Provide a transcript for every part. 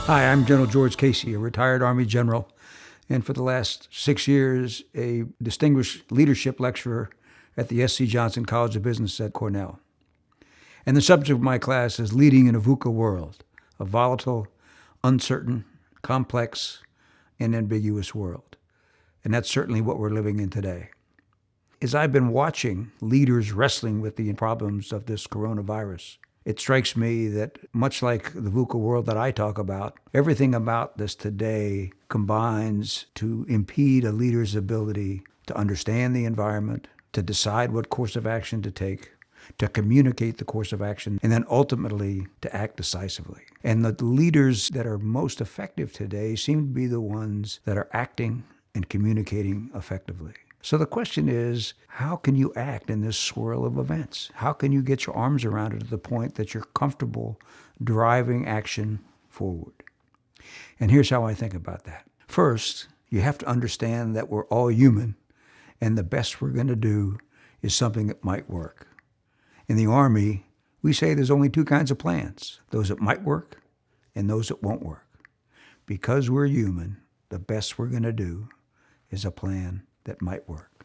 Hi, I'm General George Casey, a retired Army general, and for the last 6 years, a distinguished leadership lecturer at the S.C. Johnson College of Business at Cornell. And the subject of my class is leading in a VUCA world, a volatile, uncertain, complex, and ambiguous world. And that's certainly what we're living in today. As I've been watching leaders wrestling with the problems of this coronavirus, it strikes me that much like the VUCA world that I talk about, everything about this today combines to impede a leader's ability to understand the environment, to decide what course of action to take, to communicate the course of action, and then ultimately to act decisively. And the leaders that are most effective today seem to be the ones that are acting and communicating effectively. So the question is, how can you act in this swirl of events? How can you get your arms around it to the point that you're comfortable driving action forward? And here's how I think about that. First, you have to understand that we're all human, and the best we're going to do is something that might work. In the Army, we say there's only two kinds of plans, those that might work and those that won't work. Because we're human, the best we're going to do is a plan that might work.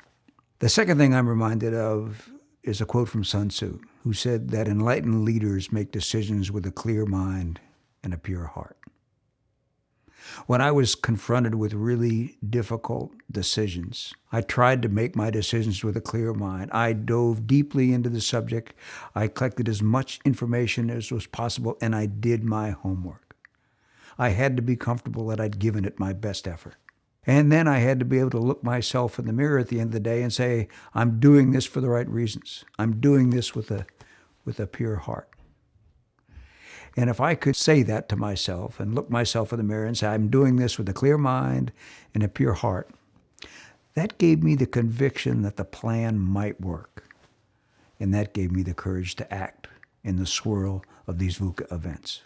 The second thing I'm reminded of is a quote from Sun Tzu, who said that enlightened leaders make decisions with a clear mind and a pure heart. When I was confronted with really difficult decisions, I tried to make my decisions with a clear mind. I dove deeply into the subject. I collected as much information as was possible, and I did my homework. I had to be comfortable that I'd given it my best effort. And then I had to be able to look myself in the mirror at the end of the day and say, I'm doing this for the right reasons. I'm doing this with a pure heart. And if I could say that to myself and look myself in the mirror and say, I'm doing this with a clear mind and a pure heart, that gave me the conviction that the plan might work. And that gave me the courage to act in the swirl of these VUCA events.